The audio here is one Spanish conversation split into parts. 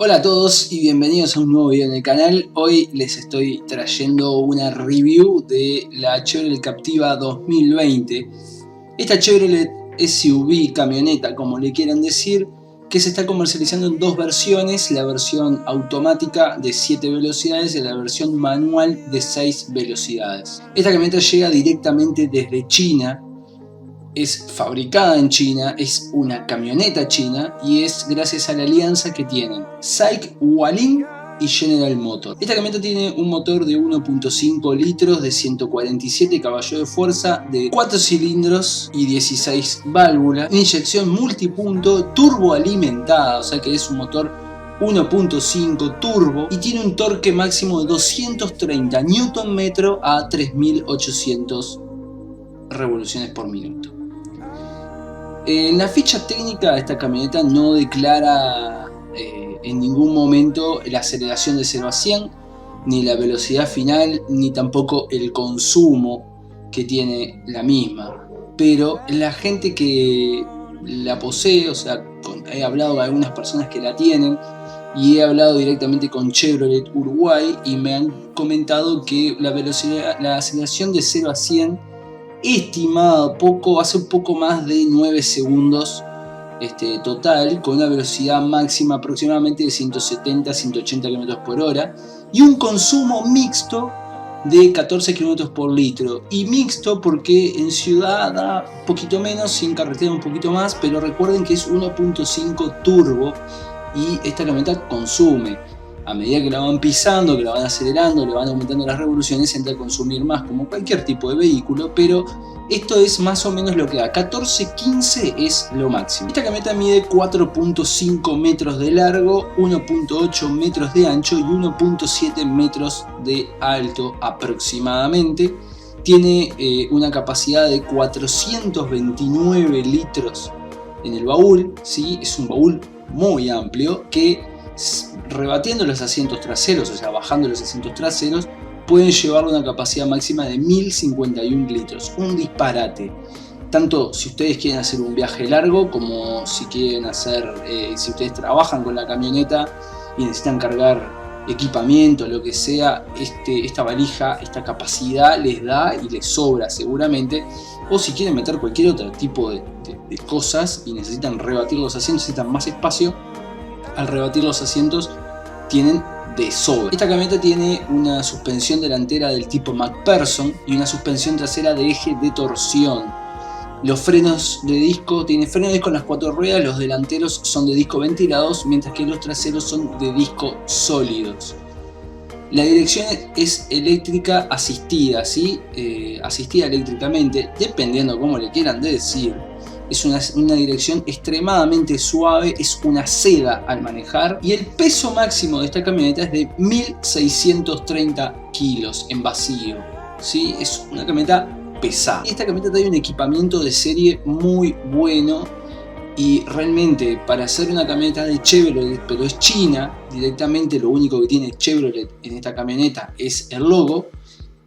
Hola a todos y bienvenidos a un nuevo video en el canal. Hoy les estoy trayendo una review de la Chevrolet Captiva 2020. Esta Chevrolet SUV, camioneta como le quieran decir, que se está comercializando en dos versiones, la versión automática de 7 velocidades y la versión manual de 6 velocidades. Esta camioneta llega directamente desde China. Es fabricada en China, es una camioneta china y es gracias a la alianza que tienen SAIC, Hualin y General Motors. Esta camioneta tiene un motor de 1.5 litros de 147 caballos de fuerza, de 4 cilindros y 16 válvulas, inyección multipunto, turbo alimentada, o sea que es un motor 1.5 turbo y tiene un torque máximo de 230 Nm a 3800 revoluciones por minuto. En la ficha técnica esta camioneta no declara en ningún momento la aceleración de 0 a 100, ni la velocidad final, ni tampoco el consumo que tiene la misma. Pero la gente que la posee, o sea, he hablado con algunas personas que la tienen y he hablado directamente con Chevrolet Uruguay y me han comentado que la aceleración de 0 a 100 estimado hace un poco más de 9 segundos total, con una velocidad máxima aproximadamente de 170-180 km por hora y un consumo mixto de 14 km por litro. Y mixto porque en ciudad da un poquito menos, sin carretera un poquito más, pero recuerden que es 1.5 turbo y esta camioneta consume. A medida que la van pisando, que la van acelerando, le van aumentando las revoluciones, entra a consumir más como cualquier tipo de vehículo, pero esto es más o menos lo que da. 14-15 es lo máximo. Esta camioneta mide 4.5 metros de largo, 1.8 metros de ancho y 1.7 metros de alto aproximadamente. Tiene una capacidad de 429 litros en el baúl, ¿sí? Es un baúl muy amplio que, rebatiendo los asientos traseros, o sea, bajando los asientos traseros, pueden llevar una capacidad máxima de 1051 litros. Un disparate. Tanto si ustedes quieren hacer un viaje largo, como si quieren hacer, si ustedes trabajan con la camioneta y necesitan cargar equipamiento, lo que sea, esta valija, esta capacidad les da y les sobra seguramente. O si quieren meter cualquier otro tipo de cosas y necesitan rebatir los asientos, necesitan más espacio, al rebatir los asientos tienen de sobra. Esta camioneta tiene una suspensión delantera del tipo McPherson y una suspensión trasera de eje de torsión. Los frenos de disco, tiene freno de disco en las 4 ruedas, los delanteros son de disco ventilados, mientras que los traseros son de disco sólidos. La dirección es eléctrica asistida, ¿sí? Asistida eléctricamente, dependiendo cómo le quieran decir. Es una dirección extremadamente suave, es una seda al manejar y el peso máximo de esta camioneta es de 1630 kilos en vacío, ¿sí? Es una camioneta pesada. Esta camioneta trae un equipamiento de serie muy bueno y realmente para hacer una camioneta de Chevrolet, pero es china, directamente lo único que tiene Chevrolet en esta camioneta es el logo,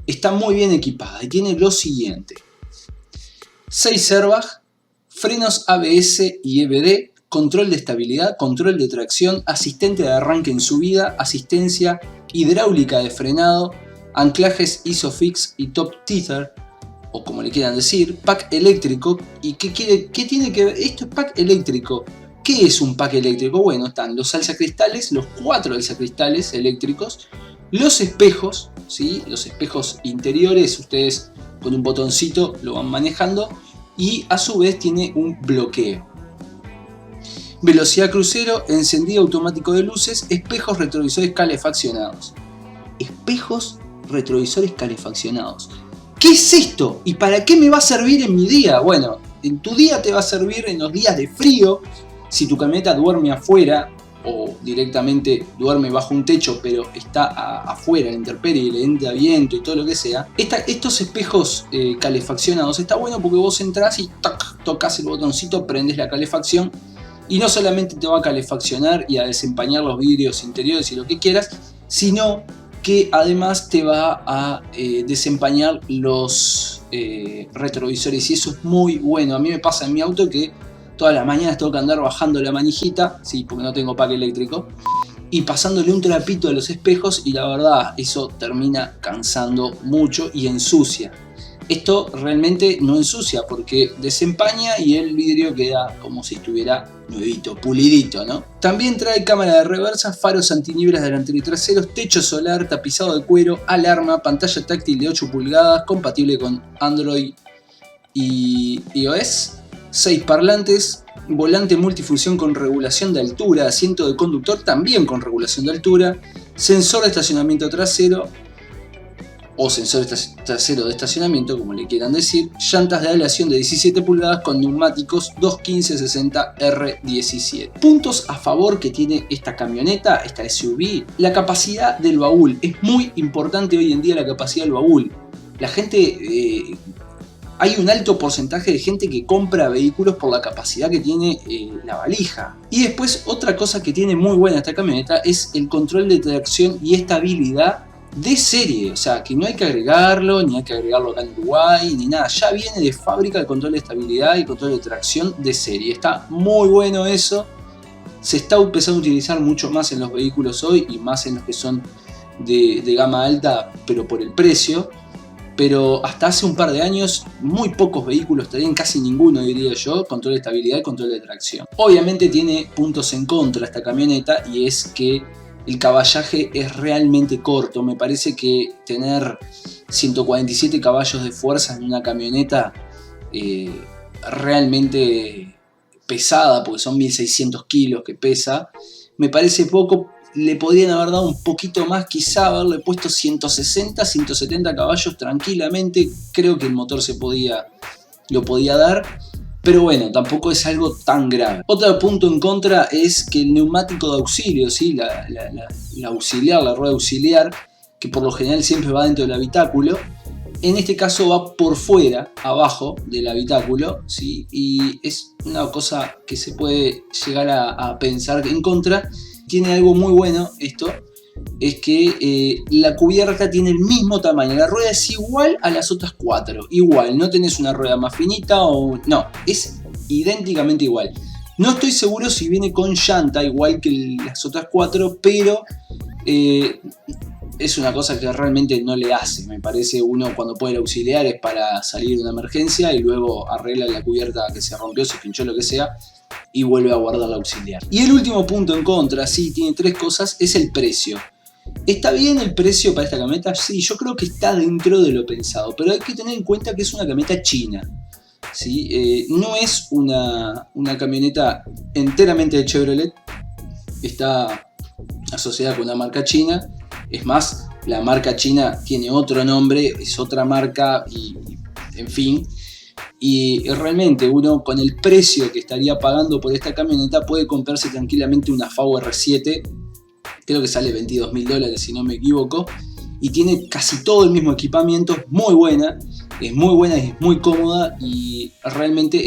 está muy bien equipada y tiene lo siguiente: 6 airbags, frenos ABS y EBD, control de estabilidad, control de tracción, asistente de arranque en subida, asistencia hidráulica de frenado, anclajes ISOFIX y top tether, o como le quieran decir, pack eléctrico. ¿Y qué tiene que ver? Esto es pack eléctrico. ¿Qué es un pack eléctrico? Bueno, están los alzacristales, los 4 alzacristales eléctricos, los espejos, ¿sí? Los espejos interiores, ustedes con un botoncito lo van manejando, y a su vez tiene un bloqueo. Velocidad crucero, encendido automático de luces, espejos retrovisores calefaccionados. Espejos retrovisores calefaccionados. ¿Qué es esto? ¿Y para qué me va a servir en mi día? Bueno, en tu día te va a servir en los días de frío, si tu camioneta duerme afuera o directamente duerme bajo un techo pero está afuera, en la intemperie, le entra viento y todo lo que sea. Estos espejos calefaccionados está bueno porque vos entrás y tocas el botoncito, prendes la calefacción y no solamente te va a calefaccionar y a desempañar los vidrios interiores y lo que quieras, sino que además te va a desempañar los retrovisores, y eso es muy bueno. A mí me pasa en mi auto que todas las mañanas tengo que andar bajando la manijita, sí, porque no tengo pack eléctrico, y pasándole un trapito a los espejos, y la verdad eso termina cansando mucho y ensucia. Esto realmente no ensucia porque desempaña y el vidrio queda como si estuviera nuevito, pulidito, ¿no? También trae cámara de reversa, faros antinieblas delantero y traseros, techo solar, tapizado de cuero, alarma, pantalla táctil de 8 pulgadas, compatible con Android y iOS, 6 parlantes, volante multifunción con regulación de altura, asiento de conductor también con regulación de altura, sensor de estacionamiento trasero o sensor trasero de estacionamiento, como le quieran decir, llantas de aleación de 17 pulgadas con neumáticos 215/60 R17. Puntos a favor que tiene esta camioneta, esta SUV: la capacidad del baúl. Es muy importante hoy en día la capacidad del baúl. La gente... hay un alto porcentaje de gente que compra vehículos por la capacidad que tiene la valija. Y después otra cosa que tiene muy buena esta camioneta es el control de tracción y estabilidad de serie. O sea, que no hay que agregarlo, ni hay que agregarlo acá en Uruguay, ni nada. Ya viene de fábrica el control de estabilidad y el control de tracción de serie. Está muy bueno eso. Se está empezando a utilizar mucho más en los vehículos hoy y más en los que son de gama alta, pero por el precio. Pero hasta hace un par de años muy pocos vehículos tenían, casi ninguno diría yo, control de estabilidad y control de tracción. Obviamente tiene puntos en contra esta camioneta, y es que el caballaje es realmente corto. Me parece que tener 147 caballos de fuerza en una camioneta realmente pesada, porque son 1600 kilos que pesa, me parece poco. Le podrían haber dado un poquito más, quizá haberle puesto 160, 170 caballos tranquilamente. Creo que el motor lo podía dar, pero bueno, tampoco es algo tan grave. Otro punto en contra es que el neumático de auxilio, ¿sí? la auxiliar, la rueda auxiliar, que por lo general siempre va dentro del habitáculo, en este caso va por fuera, abajo del habitáculo, ¿sí? Y es una cosa que se puede llegar a pensar en contra. Tiene algo muy bueno esto, es que la cubierta tiene el mismo tamaño, la rueda es igual a las otras 4, igual, no tenés una rueda más finita o... no, es idénticamente igual. No estoy seguro si viene con llanta igual que las otras 4, pero es una cosa que realmente no le hace. Me parece, uno cuando puede auxiliar es para salir de una emergencia y luego arregla la cubierta que se rompió, se pinchó, lo que sea, y vuelve a guardar la auxiliar. Y el último punto en contra, sí, tiene 3 cosas, es el precio. ¿Está bien el precio para esta camioneta? Sí, yo creo que está dentro de lo pensado, pero hay que tener en cuenta que es una camioneta china, ¿sí? No es una camioneta enteramente de Chevrolet, está asociada con una marca china. Es más, la marca china tiene otro nombre, es otra marca y en fin. Y realmente uno con el precio que estaría pagando por esta camioneta puede comprarse tranquilamente una FAW R7, creo que sale $22.000 si no me equivoco, y tiene casi todo el mismo equipamiento, es muy buena y es muy cómoda, y realmente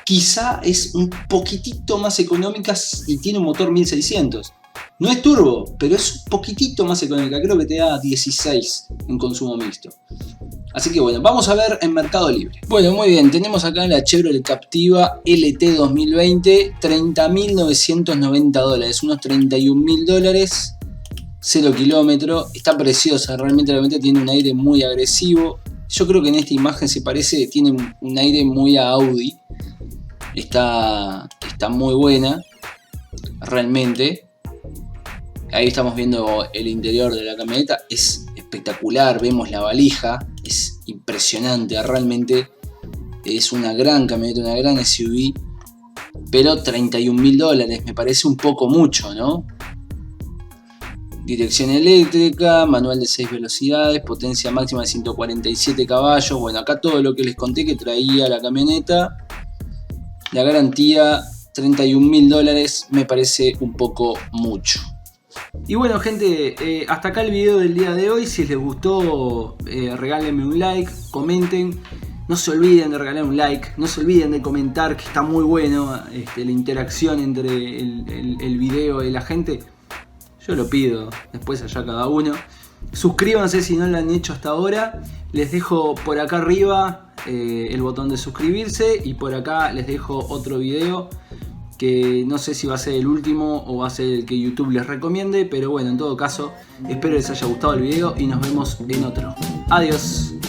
quizá es un poquitito más económica y tiene un motor 1600. No es turbo, pero es un poquitito más económica, creo que te da 16 en consumo mixto. Así que bueno, vamos a ver en Mercado Libre. Bueno, muy bien, tenemos acá la Chevrolet Captiva LT 2020, $30.990, unos $31.000, 0 kilómetros. Está preciosa, realmente tiene un aire muy agresivo. Yo creo que en esta imagen tiene un aire muy a Audi. Está muy buena, realmente. Ahí estamos viendo el interior de la camioneta, es espectacular, vemos la valija, es impresionante, realmente es una gran camioneta, una gran SUV, pero $31.000 me parece un poco mucho, ¿no? Dirección eléctrica, manual de 6 velocidades, potencia máxima de 147 caballos, bueno, acá todo lo que les conté que traía la camioneta, la garantía, $31.000 me parece un poco mucho. Y bueno, gente, hasta acá el video del día de hoy. Si les gustó, regálenme un like, comenten. No se olviden de regalar un like, no se olviden de comentar, que está muy bueno la interacción entre el video y la gente. Yo lo pido, después allá cada uno. Suscríbanse si no lo han hecho hasta ahora. Les dejo por acá arriba el botón de suscribirse, y por acá les dejo otro video que no sé si va a ser el último o va a ser el que YouTube les recomiende, pero bueno, en todo caso, espero les haya gustado el video y nos vemos en otro. Adiós.